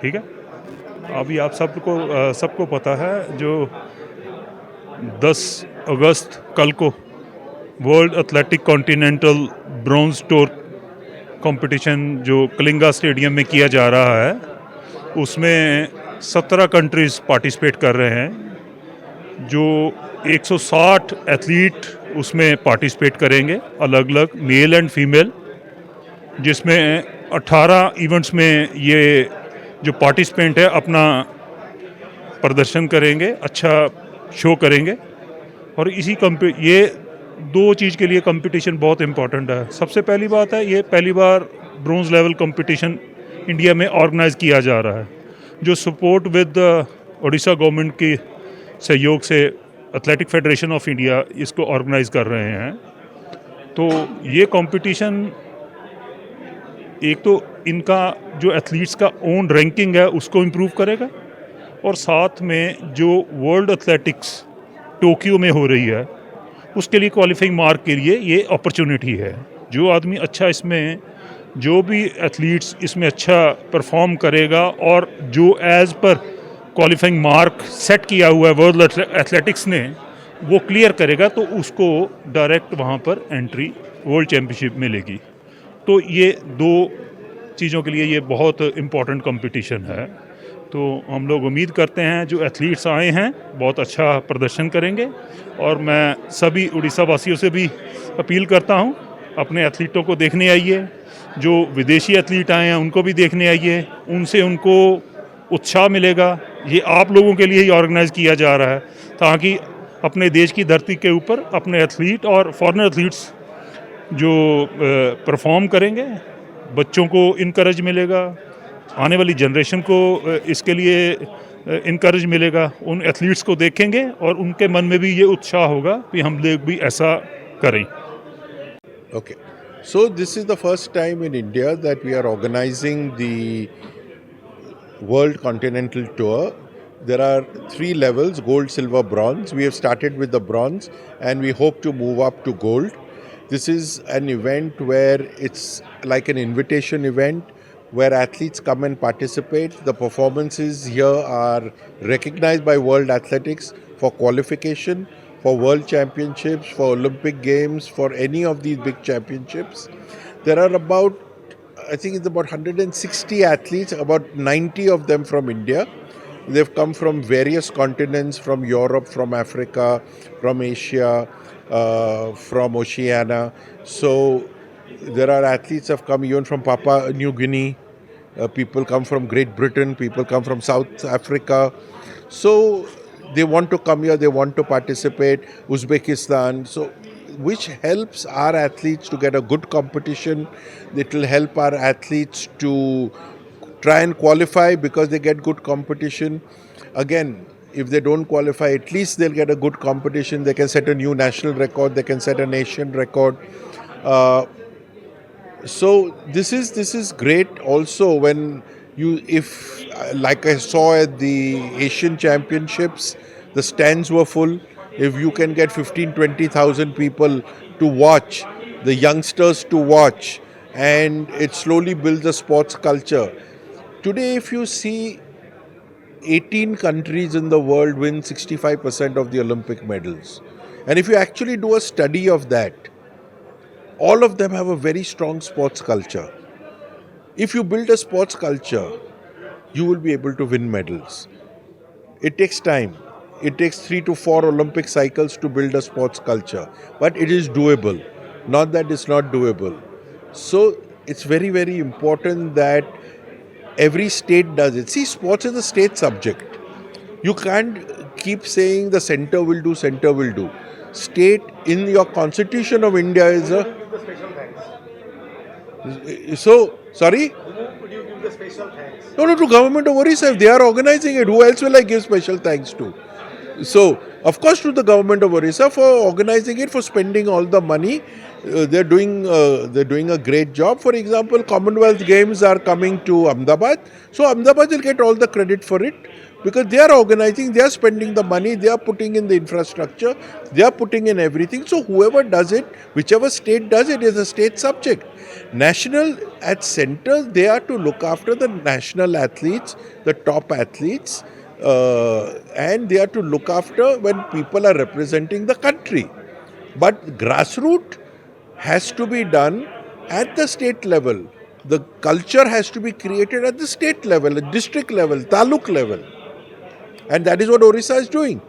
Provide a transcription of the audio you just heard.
ठीक है। अभी आप सबको पता है जो 10 अगस्त कल को world athletic continental bronze tour competition जो कलिंगा स्टेडियम में किया जा रहा है, उसमें 17 कंट्रीज़ पार्टिसिपेट कर रहे हैं। जो 160 एथलीट उसमें पार्टिसिपेट करेंगे, अलग अलग मेल एंड फीमेल, जिसमें 18 इवेंट्स में ये जो पार्टिसिपेंट है अपना प्रदर्शन करेंगे, अच्छा शो करेंगे। और ये दो चीज़ के लिए कंपटीशन बहुत इम्पोर्टेंट है। सबसे पहली बात है, ये पहली बार ब्रोंज लेवल कंपटीशन इंडिया में ऑर्गेनाइज किया जा रहा है, जो सपोर्ट विद उड़ीसा गवर्नमेंट के सहयोग से एथलेटिक फेडरेशन ऑफ इंडिया इसको ऑर्गेनाइज कर रहे हैं। तो ये कंपटीशन एक तो इनका जो एथलीट्स का ओन रैंकिंग है उसको इम्प्रूव करेगा, और साथ में जो वर्ल्ड एथलेटिक्स टोक्यो में हो रही है उसके लिए क्वालिफाइंग मार्क के लिए ये अपॉर्चुनिटी है। जो आदमी अच्छा इसमें, जो भी एथलीट्स इसमें अच्छा परफॉर्म करेगा और जो as per qualifying mark set किया हुआ है वर्ल्ड एथलेटिक्स ने वो क्लियर करेगा, तो उसको डायरेक्ट वहाँ पर एंट्री वर्ल्ड चैम्पियनशिप मिलेगी। तो ये दो चीज़ों के लिए ये बहुत इम्पोर्टेंट कंपटीशन है। तो हम लोग उम्मीद करते हैं जो एथलीट्स आए हैं बहुत अच्छा प्रदर्शन करेंगे, और मैं सभी उड़ीसा वासियों से भी अपील करता हूं, अपने एथलीटों को देखने आइए। जो विदेशी एथलीट आए हैं उनको भी देखने आइए, उनसे उनको उत्साह मिलेगा। ये आप लोगों के लिए ही ऑर्गेनाइज़ किया जा रहा है ताकि अपने देश की धरती के ऊपर अपने एथलीट और फॉरेन एथलीट्स जो परफॉर्म करेंगे, बच्चों को इनकरेज मिलेगा, आने वाली जनरेशन को इसके लिए इनकरेज मिलेगा। उन एथलीट्स को देखेंगे और उनके मन में भी ये उत्साह होगा कि हम लोग भी ऐसा करें। Okay. So this is the first time in India that we are organizing the World Continental Tour. There are 3 levels: gold, silver, bronze. We have started with the bronze and we hope to move up to gold. This is an event where it's like an invitation event where athletes come and participate. The performances here are recognized by World Athletics for qualification, for World Championships, for Olympic Games, for any of these big championships. There are about, I think it's about 160 athletes, about 90 of them from India. They've come from various continents, from Europe, from Africa, from Asia, from Oceania. So there are athletes have come even from Papua New Guinea. People come from Great Britain. People come from South Africa. So they want to come here. They want to participate. Uzbekistan. So which helps our athletes to get a good competition. It will help our athletes to try and qualify because they get good competition. Again, if they don't qualify, at least they'll get a good competition. They can set a new national record. They can set a nation record. So this is great. Also, when if like I saw at the Asian Championships, the stands were full. If you can get 15-20,000 people to watch, the youngsters to watch, and it slowly builds a sports culture. Today, if you see, 18 countries in the world win 65% of the Olympic medals. And if you actually do a study of that, all of them have a very strong sports culture. If you build a sports culture, you will be able to win medals. It takes time. It takes 3 to 4 Olympic cycles to build a sports culture. But it is doable. Not that it's not doable. So it's very, very important that every state does it. See, sports is a state subject. You can't keep saying the center will do, center will do. State in your Constitution of India is a... So, sorry? Who would you give the special thanks? No, to government of Orissa. If they are organizing it, who else will I give special thanks to? So, of course, to the government of Orissa for organizing it, for spending all the money. They're doing a great job. For example, Commonwealth Games are coming to Ahmedabad. So Ahmedabad will get all the credit for it. because they are organizing, they are spending the money, they are putting in the infrastructure, they are putting in everything. So whoever does it, whichever state does it, is a state subject. National at center, they are to look after the national athletes, the top athletes, and they are to look after when people are representing the country. But grassroots has to be done at the state level. The culture has to be created at the state level, the district level, taluk level. And that is what Orissa is doing.